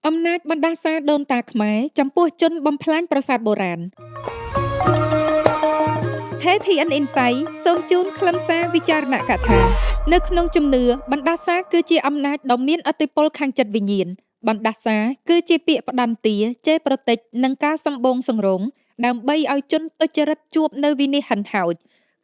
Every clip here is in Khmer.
អំណាចបណ្ដាសាដូនតាខ្មែរចំពោះជនបំផ្លាញប្រាសាទបុរាណ KTN Insight សូមជូនខ្លឹមសារវិចារណកថានៅក្នុងជំនឿបណ្ដាសាគឺជាអំណាចដ៏មានឥទ្ធិពលខាងចិត្តវិញ្ញាណបណ្ដាសាគឺជាពាក្យផ្ដន្ទាចេរប្រតិចនិងការសម្បូងសង្រងដើម្បីឲ្យជនទុច្ចរិតជួបនៅវិនិច្ឆ័យហិនហោច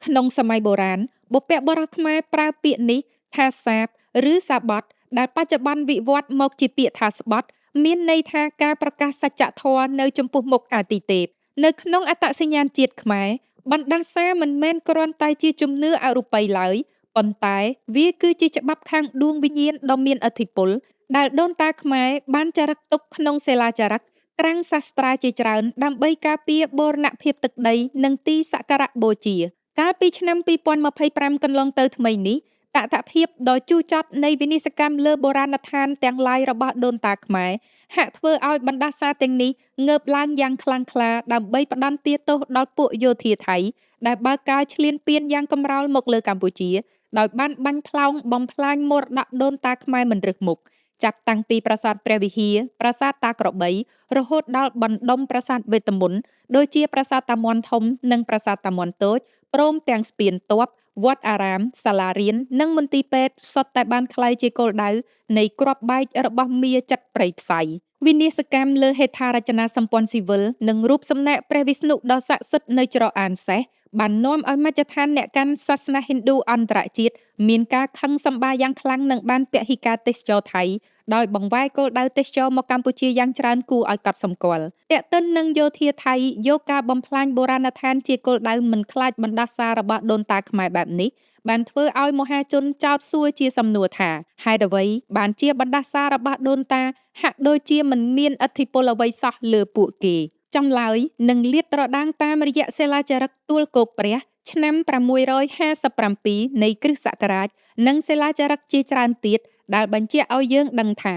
ក្នុងសម័យបុរាណបុព្វបុរសខ្មែរប្រើពាក្យនេះថាសាបឬសាបតដែលបច្ចុប្បន្នវិវត្តមកជាពាក្យថាស្បត់មានន័យថាការប្រកាសសច្ចធម៌នៅចំពោះមុខអាទិទេពនៅក្នុងអត្តសញ្ញាណជាតិខ្មែរបណ្ដាសាមិនមែនគ្រាន់តែជាជំនឿអរូបីឡើយប៉ុន្តែវាគឺជាច្បាប់ខាងដួងវិញ្ញាណដ៏មានឥទ្ធិពលដែលដូនតាខ្មែរបានចារឹកទុកក្នុងសិលាចារឹកក្រាំងសាស្ត្រាជាច្រើនដើម្បីការពារបូរណភាពទឹកដីនិងទីសក្ការៈបូជាកាលពីឆ្នាំ2025កន្លងទៅថ្មីនេះតថភាពដ៏ជូរចត់នៃវិនិស្សកម្មលើបុរាណដ្ឋានទាំងឡាយរបស់ដូនតាខ្មែរហាក់ធ្វើឲ្យបណ្ដាសាទាំងនេះងើបឡើងយ៉ាងខ្លាំងក្លាដើម្បីផ្ដន្ទាទោសដល់ពួកយោធាថៃដែលបើកការឈ្លានពានយ៉ាងកំរោលមកលើកម្ពុជាដោយបានបាញ់ថ្លោងបំផ្លាញមរតកដូនតាខ្មែរមិនរើសមុខចាប់តាំងពីប្រាសាទព្រះវិហារប្រាសាទតាក្របីរហូតដល់បណ្ដុំប្រាសាទវេទមន្តដូចជាប្រាសាទតាមាន់ធំនិងប្រាសាទតាមាន់តូចព្រមទាំងស្ពានទ័ពវត្តអារាមសាលារៀននិងមន្ទីរពេទ្យសុទ្ធតែបានក្លាយជាគោលដៅនៃគ្រាប់បែករបស់មារចិត្តព្រៃផ្សៃវិនាសកម្មលើហេដ្ឋារចនាសម្ព័ន្ធស៊ីវិលនិងរូបសំណាកព្រះវិស្ណុដ៏ស័ក្តិសិទ្ធិនៅច្រកអានសេះបាននាំឲ្យមជ្ឈដ្ឋានអ្នកកាន់សាសនាហិណ្ឌូអន្តរជាតិមានការខឹងសម្បារយ៉ាងខ្លាំងនិងបានពហិការទេសចរថៃដោយបង្វែរគោលដៅទេសចរមកកម្ពុជាយ៉ាងច្រើនគួរឲ្យកត់សម្គាល់ទាក់ទិននឹងយោធាថៃយកការបំផ្លាញបុរាណដ្ឋានជាគោលដៅមិនខ្លាចបណ្ដាសារបស់ដូនតាខ្មែរបែបនេះបានធ្វើឲ្យមហាជនចោទសួរជាសំណួរថាហេតុអ្វីបានជាបណ្ដាសារបស់ដូនតាហាក់ដូចជាមិនមានឥទ្ធិពលអ្វីសោះលើពួកគេចម្លើយនឹងលាតត្រដាងតាមរយៈសិលាចារឹកទួលគោកព្រះឆ្នាំ657នៃគ្រិស្តសករាជនិងសិលាចារឹកជាច្រើនទៀតដែលបញ្ជាក់ឲ្យយើងដឹងថា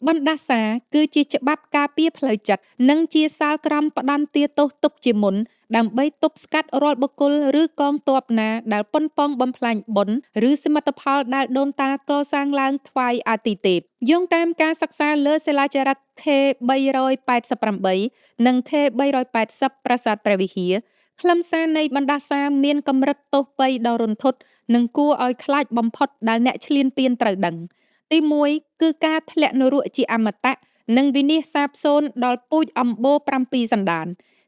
បណ្ដាសាគឺជាច្បាប់ការពារផ្លូវចិត្តនិងជាសាលក្រមផ្ដន្ទាទោសទុកជាមុនដើម្បីទប់ស្កាត់រាល់បុគ្គលឬកងទ័ពណាដែលប៉ុនប៉ងបំផ្លាញបុណ្យឬសមិទ្ធផលដែលដូនតាកសាងឡើងថ្វាយអាទិទេពយោងតាមការសិក្សាលើសិលាចារឹក K388 និង K380 ប្រាសាទព្រះវិហារខ្លឹមសារនៃបណ្ដាសាមានកម្រិតទោសពៃដ៏រន្ធត់និងគួរឲ្យខ្លាចបំផុតដែលអ្នកឈ្លានពានត្រូវដឹងទី1គឺការធ្លាក់នរកជាអមតៈនិងវិនាសសាបសូន្យដល់ពូជអម្បូរ7សន្តាន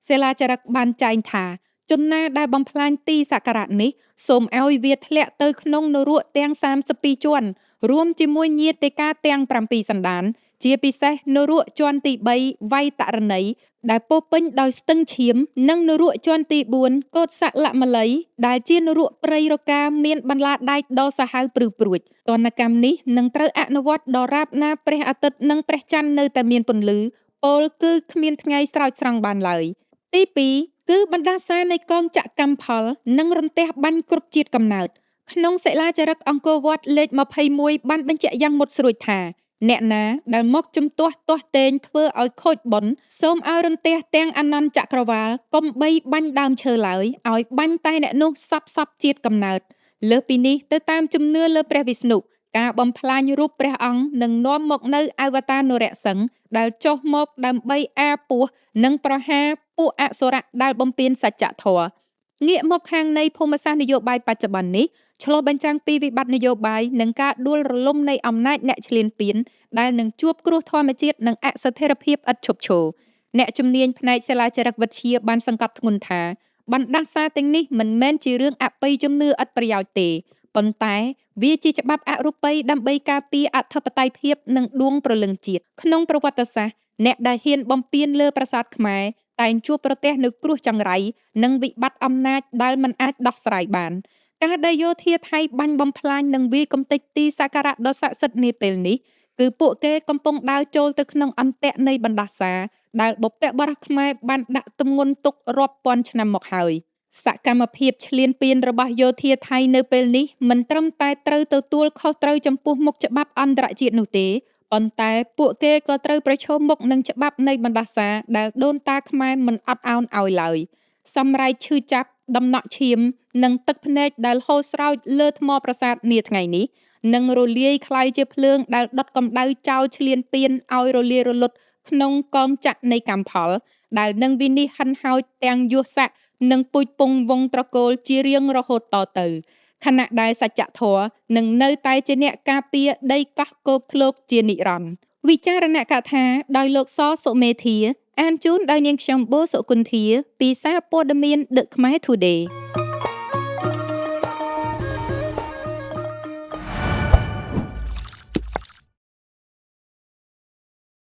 សិលាចារឹកបានចែងថាជនណាដែលបំផ្លាញទីសក្ការៈនេះសូមឲ្យវាធ្លាក់ទៅក្នុងនរកទាំង32ជាន់រួមជាមួយញាតិកាទាំង7សន្តានជាពិសេសនរកជាន់ទី3វៃតរណីដែលពោពេញដោយស្ទឹងឈាមនិងនរកជាន់ទី4កោតសៈលមលីដែលជានរកព្រៃរកាមានបន្លាដែកដ៏សាហាវព្រឺព្រួចទណ្ឌកម្មនេះនឹងត្រូវអនុវត្តដរាបណាព្រះអាទិត្យនិងព្រះច័ន្ទនៅតែមានពន្លឺពោលគឺគ្មានថ្ងៃស្រោចស្រង់បានឡើយទី2គឺបណ្ដាសានៃកងចក្រកម្មផលនិងរន្ទះបាញ់គ្រប់ជាតិកំណើតក្នុងសិលាចារឹកអង្គរវត្តលេខ21បានបញ្ជាក់យ៉ាងមុតស្រួចថាអ្នកណាដែលមកជំទាស់ទាស់ទែងធ្វើឲ្យខូចបុណ្យសូមឲ្យរន្ទះទាំងអនន្តចក្រវាលកុំបីបាញ់ដើមឈើឡើយឲ្យបាញ់តែអ្នកនោះសពជាតិកំណើតលើសពីនេះទៅតាមជំនឿលើព្រះវិស្ណុការបំផ្លាញរូបព្រះអង្គនឹងនាំមកនៅអវតារនរសិង្ហដែលចុះមកដើម្បីអាពោះនិងប្រហារពួកអសុរៈដែលបំពានសច្ចធម៌ងាកមកខាងនៃភូមិសាស្ត្រនយោបាយបច្ចុប្បន្ននេះឆ្លុះបញ្ចាំងពីវិបត្តិនយោបាយនិងការដួលរលំនៃអំណាចអ្នកឈ្លានពានដែលនឹងជួបគ្រោះធម្មជាតិនិងអស្ថិរភាពឥតឈប់ឈរអ្នកជំនាញផ្នែកសិលាចារឹកវិទ្យាបានសង្កត់ធ្ងន់ថាបណ្ដាសាទាំងនេះមិនមែនជារឿងអបិយជំនឿឥតប្រយោជន៍ទេប៉ុន្តែវាជាច្បាប់អរូបីដើម្បីការពារអធិបតេយ្យភាពនិងដួងព្រលឹងជាតិក្នុងប្រវត្តិសាស្ត្រអ្នកដែលហ៊ានបំពានលើប្រាសាទខ្មែរតែងជួបប្រទះនូវគ្រោះចង្រៃនិងវិបត្តិអំណាចដែលមិនអាចដោះស្រាយបានការដែលយោធាថៃបាញ់បំផ្លាញនិងវាយកំទេចទីសក្ការៈដ៏ស័ក្តិសិទ្ធិនាពេលនេះគឺពួកគេកំពុងដើរចូលទៅក្នុងអន្ទាក់នៃបណ្ដាសាដែលបុព្វបុរសខ្មែរបានដាក់ទម្ងន់ទុករាប់ពាន់ឆ្នាំមកហើយសកម្មភាពឈ្លានពានរបស់យោធាថៃនៅពេលនេះមិនត្រឹមតែត្រូវទទួលខុសត្រូវចំពោះមុខច្បាប់អន្តរជាតិនោះទេប៉ុន្តែពួកគេក៏ត្រូវប្រឈមមុខនឹងច្បាប់នៃបណ្ដាសាដែលដូនតាខ្មែរមិនអត់ឱនឲ្យឡើយសម្រែកឈឺចាប់ដំណក់ឈាមនិងទឹកភ្នែកដែលហូរស្រោចលើថ្មប្រាសាទនាថ្ងៃនេះ និងរលាយคล้ายជាភ្លើងដែលដុតកម្ដៅចោលឈ្លានពានឲ្យរលាយរលត់ក្នុងកងចក្រនៃកម្មផល ដែលនឹងវិនិច្ឆ័យហិនហោចទាំងយសស័ក្តិនិងពូជពង្សវង្សត្រកូលជារៀងរហូតតទៅខណៈដែលសច្ចធម៌នឹងនៅតែជាអ្នកការពារដីកោះគោកធ្លោកជានិរន្តរ៍ វិចារណកថាដោយលោកសសុមេធាអានជូនដោយនាងខ្ញុំបូសុគន្ធាពីសារព័ត៌មាន The Khmer Today